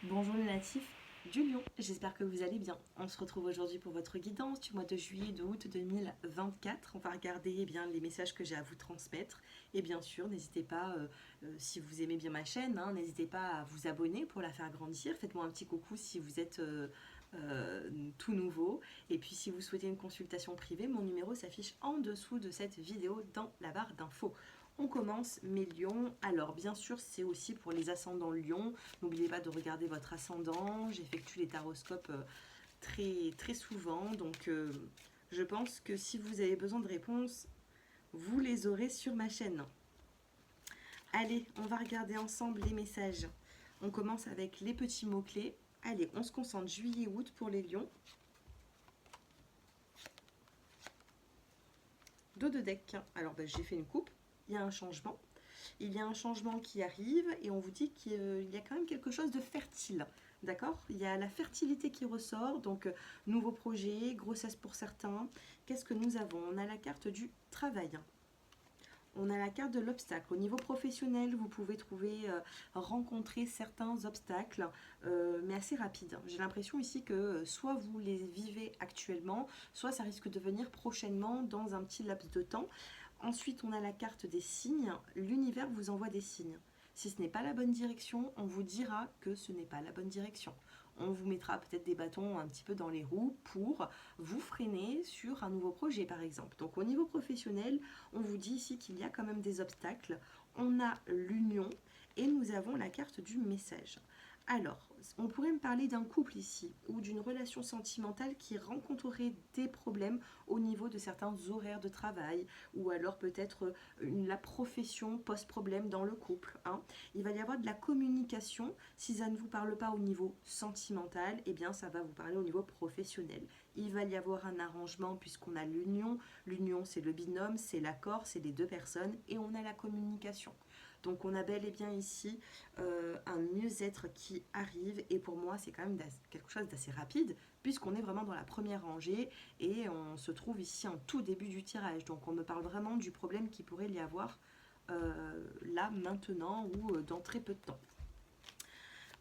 Bonjour les natifs du Lion, j'espère que vous allez bien. On se retrouve aujourd'hui pour votre guidance du mois de juillet et de août 2024. On va regarder bien les messages que j'ai à vous transmettre. Et bien sûr, n'hésitez pas, si vous aimez bien ma chaîne, n'hésitez pas à vous abonner pour la faire grandir. Faites-moi un petit coucou si vous êtes tout nouveau. Et puis si vous souhaitez une consultation privée, mon numéro s'affiche en dessous de cette vidéo dans la barre d'infos. On commence mes lions. Alors bien sûr, c'est aussi pour les ascendants lions. N'oubliez pas de regarder votre ascendant. J'effectue les taroscopes très souvent. Donc je pense que si vous avez besoin de réponses, vous les aurez sur ma chaîne. Allez, on va regarder ensemble les messages. On commence avec les petits mots-clés. Allez, on se concentre juillet-août pour les lions. Dos de deck. Alors j'ai fait une coupe. Il y a un changement. Il y a un changement qui arrive et on vous dit qu'il y a quand même quelque chose de fertile. D'accord? Il y a la fertilité qui ressort, donc nouveau projet, grossesse pour certains. Qu'est-ce que nous avons? On a la carte du travail. On a la carte de l'obstacle. Au niveau professionnel, vous pouvez rencontrer certains obstacles, mais assez rapides. J'ai l'impression ici que soit vous les vivez actuellement, soit ça risque de venir prochainement dans un petit laps de temps. Ensuite, on a la carte des signes. L'univers vous envoie des signes. Si ce n'est pas la bonne direction, on vous dira que ce n'est pas la bonne direction. On vous mettra peut-être des bâtons un petit peu dans les roues pour vous freiner sur un nouveau projet, par exemple. Donc, au niveau professionnel, on vous dit ici qu'il y a quand même des obstacles. On a l'union et nous avons la carte du message. Alors, on pourrait me parler d'un couple ici ou d'une relation sentimentale qui rencontrerait des problèmes au niveau de certains horaires de travail ou alors peut-être la profession pose problème dans le couple. Il va y avoir de la communication. Si ça ne vous parle pas au niveau sentimental, eh bien ça va vous parler au niveau professionnel. Il va y avoir un arrangement puisqu'on a l'union. L'union, c'est le binôme, c'est l'accord, c'est les deux personnes et on a la communication. Donc on a bel et bien ici un mieux-être qui arrive et pour moi c'est quand même quelque chose d'assez rapide puisqu'on est vraiment dans la première rangée et on se trouve ici en tout début du tirage. Donc on me parle vraiment du problème qui pourrait y avoir là maintenant ou dans très peu de temps.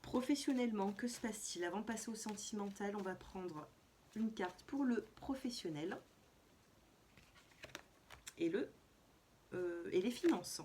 Professionnellement, que se passe-t-il? Avant de passer au sentimental, on va prendre une carte pour le professionnel et les finances.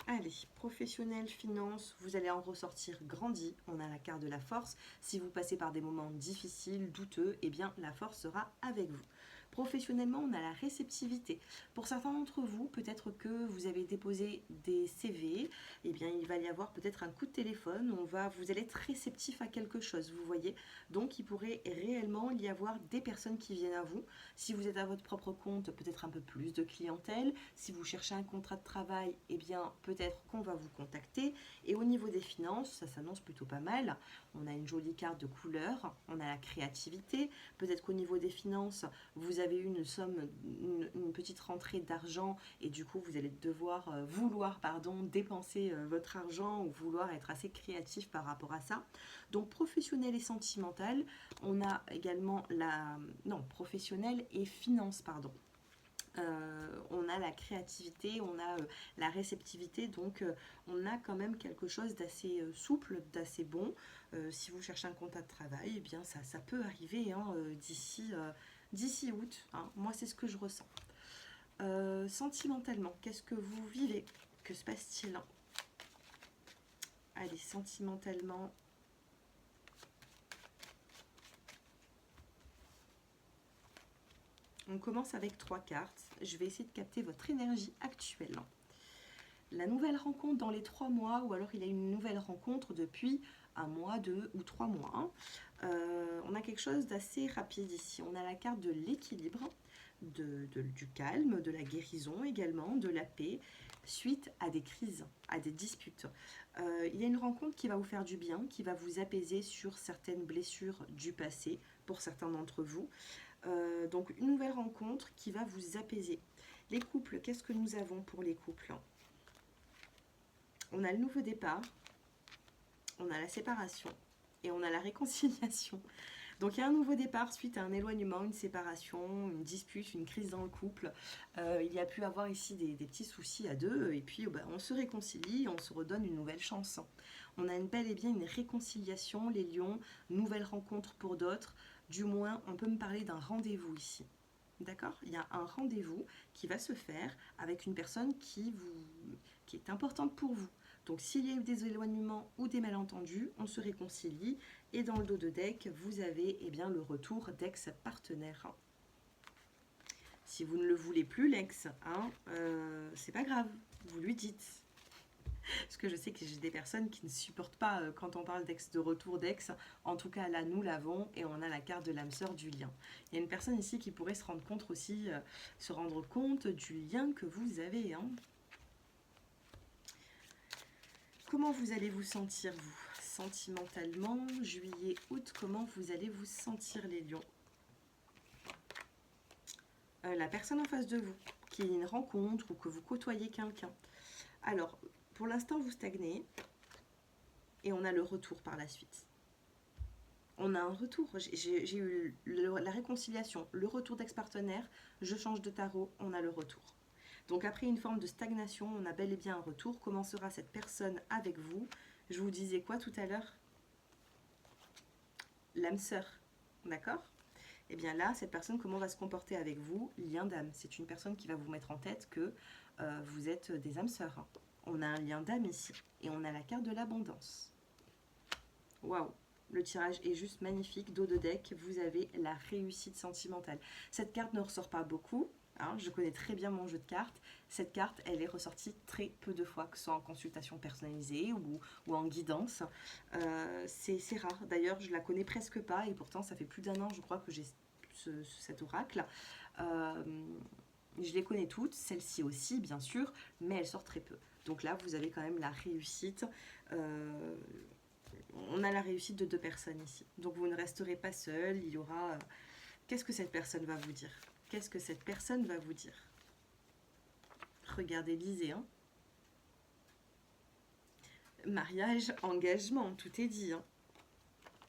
Allez, professionnel, finance, vous allez en ressortir grandi. On a la carte de la force. Si vous passez par des moments difficiles, douteux, eh bien la force sera avec vous. Professionnellement, on a la réceptivité. Pour certains d'entre vous, peut-être que vous avez déposé des CV, eh bien il va y avoir peut-être un coup de téléphone, vous allez être réceptif à quelque chose, vous voyez. Donc il pourrait réellement y avoir des personnes qui viennent à vous. Si vous êtes à votre propre compte, peut-être un peu plus de clientèle. Si vous cherchez un contrat de travail, eh bien peut-être qu'on va vous contacter. Et au niveau des finances, ça s'annonce plutôt pas mal. On a une jolie carte de couleur, on a la créativité. Peut-être qu'au niveau des finances, vous avez une somme, une petite rentrée d'argent et du coup vous allez vouloir dépenser votre argent ou vouloir être assez créatif par rapport à ça. Donc professionnel et sentimental, on a également professionnel et finance, pardon. On a la créativité, on a la réceptivité, donc on a quand même quelque chose d'assez souple, d'assez bon. Si vous cherchez un contrat de travail, eh bien ça peut arriver d'ici août. Moi, c'est ce que je ressens. Sentimentalement, qu'est-ce que vous vivez? Que se passe-t-il? Allez, sentimentalement. On commence avec 3 cartes. Je vais essayer de capter votre énergie actuelle. La nouvelle rencontre dans les 3 mois, ou alors il y a une nouvelle rencontre depuis 1 mois, 2 ou 3 mois. On a quelque chose d'assez rapide ici. On a la carte de l'équilibre, du calme, de la guérison également, de la paix, suite à des crises, à des disputes. Il y a une rencontre qui va vous faire du bien, qui va vous apaiser sur certaines blessures du passé, pour certains d'entre vous. Donc une nouvelle rencontre qui va vous apaiser. Les couples, qu'est-ce que nous avons pour les couples? On a le nouveau départ, on a la séparation et on a la réconciliation. Donc il y a un nouveau départ suite à un éloignement, une séparation, une dispute, une crise dans le couple. Il y a pu avoir ici des petits soucis à deux et puis on se réconcilie, on se redonne une nouvelle chance. On a bel et bien une réconciliation, les lions, nouvelle rencontre pour d'autres. Du moins, on peut me parler d'un rendez-vous ici. D'accord? Il y a un rendez-vous qui va se faire avec une personne qui est importante pour vous. Donc s'il y a eu des éloignements ou des malentendus, on se réconcilie. Et dans le dos de deck, vous avez eh bien, le retour d'ex-partenaire. Si vous ne le voulez plus, l'ex, hein, c'est pas grave, vous lui dites. Parce que je sais que j'ai des personnes qui ne supportent pas quand on parle d'ex, de retour d'ex. En tout cas, là, nous l'avons et on a la carte de l'âme sœur du lien. Il y a une personne ici qui pourrait se rendre compte aussi, se rendre compte du lien que vous avez. Hein. Comment vous allez vous sentir, vous, sentimentalement, juillet, août, comment vous allez vous sentir, les lions? La personne en face de vous, qui est une rencontre ou que vous côtoyez quelqu'un. Alors, pour l'instant, vous stagnez et on a le retour par la suite. On a un retour. J'ai eu la réconciliation, le retour d'ex-partenaire, je change de tarot, on a le retour. Donc après une forme de stagnation, on a bel et bien un retour. Comment sera cette personne avec vous? Je vous disais quoi tout à l'heure? L'âme sœur, d'accord? Et bien là, cette personne, comment va se comporter avec vous? Lien d'âme. C'est une personne qui va vous mettre en tête que vous êtes des âmes sœurs. Hein. On a un lien d'âme ici. Et on a la carte de l'abondance. Waouh! Le tirage est juste magnifique. Dos de deck, vous avez la réussite sentimentale. Cette carte ne ressort pas beaucoup. Hein, je connais très bien mon jeu de cartes. Cette carte, elle est ressortie très peu de fois, que ce soit en consultation personnalisée ou en guidance. C'est rare. D'ailleurs, je la connais presque pas et pourtant, ça fait plus d'1 an, je crois, que j'ai cet oracle. Je les connais toutes, celle-ci aussi, bien sûr, mais elle sort très peu. Donc là, vous avez quand même la réussite. On a la réussite de 2 personnes ici. Donc vous ne resterez pas seul. Il y aura... Qu'est-ce que cette personne va vous dire? Qu'est-ce que cette personne va vous dire? Regardez, lisez. Hein. Mariage, engagement, tout est dit. Hein.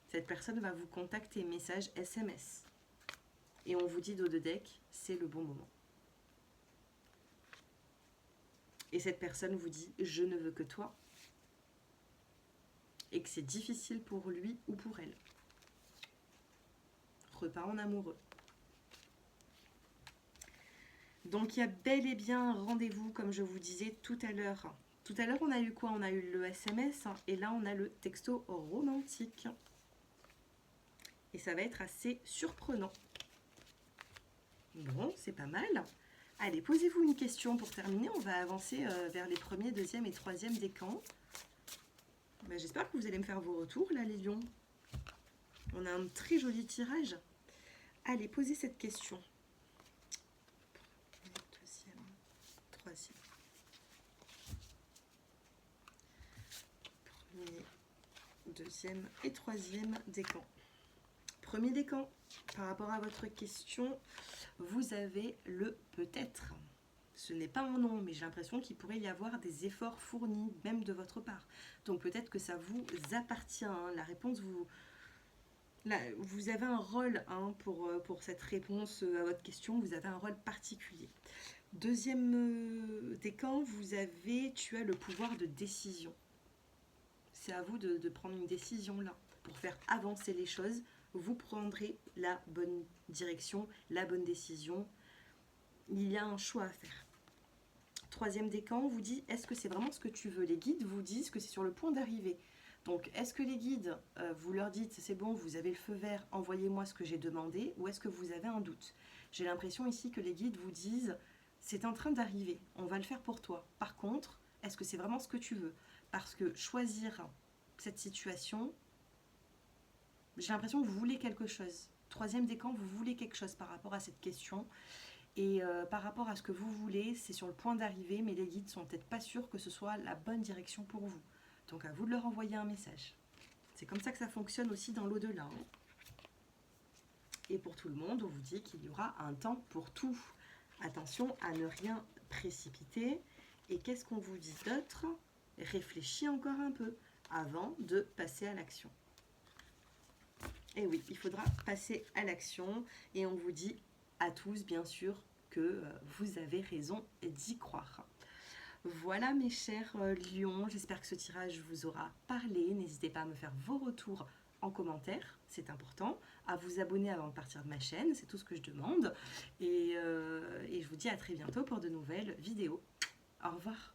Cette personne va vous contacter, message SMS. Et on vous dit dos de deck, c'est le bon moment. Et cette personne vous dit, je ne veux que toi. Et que c'est difficile pour lui ou pour elle. Repas en amoureux. Donc il y a bel et bien un rendez-vous, comme je vous disais tout à l'heure. Tout à l'heure, on a eu quoi? On a eu le SMS et là, on a le texto romantique. Et ça va être assez surprenant. Bon, c'est pas mal. Allez, posez-vous une question pour terminer. On va avancer vers les premiers, deuxième et troisième décans. Ben, j'espère que vous allez me faire vos retours, là, les lions. On a un très joli tirage. Allez, posez cette question. Deuxième, troisième. Premier, deuxième et troisième décan. Premier décan, par rapport à votre question, vous avez le peut-être. Ce n'est pas un non, mais j'ai l'impression qu'il pourrait y avoir des efforts fournis, même de votre part. Donc peut-être que ça vous appartient. Hein. La réponse, vous avez un rôle hein, pour cette réponse à votre question, vous avez un rôle particulier. Deuxième décan, tu as le pouvoir de décision. C'est à vous de prendre une décision là. Pour faire avancer les choses, vous prendrez la bonne direction, la bonne décision. Il y a un choix à faire. Troisième décan vous dit, est-ce que c'est vraiment ce que tu veux? Les guides vous disent que c'est sur le point d'arriver. Donc, est-ce que les guides, vous leur dites, c'est bon, vous avez le feu vert, envoyez-moi ce que j'ai demandé, ou est-ce que vous avez un doute? J'ai l'impression ici que les guides vous disent, c'est en train d'arriver, on va le faire pour toi. Par contre, est-ce que c'est vraiment ce que tu veux? Parce que choisir cette situation, j'ai l'impression que vous voulez quelque chose. Troisième décan, vous voulez quelque chose par rapport à cette question. Et par rapport à ce que vous voulez, c'est sur le point d'arriver, mais les guides sont peut-être pas sûrs que ce soit la bonne direction pour vous. Donc à vous de leur envoyer un message. C'est comme ça que ça fonctionne aussi dans l'au-delà. Hein. Et pour tout le monde, on vous dit qu'il y aura un temps pour tout. Attention à ne rien précipiter. Et qu'est-ce qu'on vous dit d'autre? Réfléchis encore un peu avant de passer à l'action. Et oui, il faudra passer à l'action. Et on vous dit à tous, bien sûr, que vous avez raison d'y croire. Voilà mes chers lions, j'espère que ce tirage vous aura parlé. N'hésitez pas à me faire vos retours en commentaire, c'est important, à vous abonner avant de partir de ma chaîne, c'est tout ce que je demande. Et je vous dis à très bientôt pour de nouvelles vidéos. Au revoir.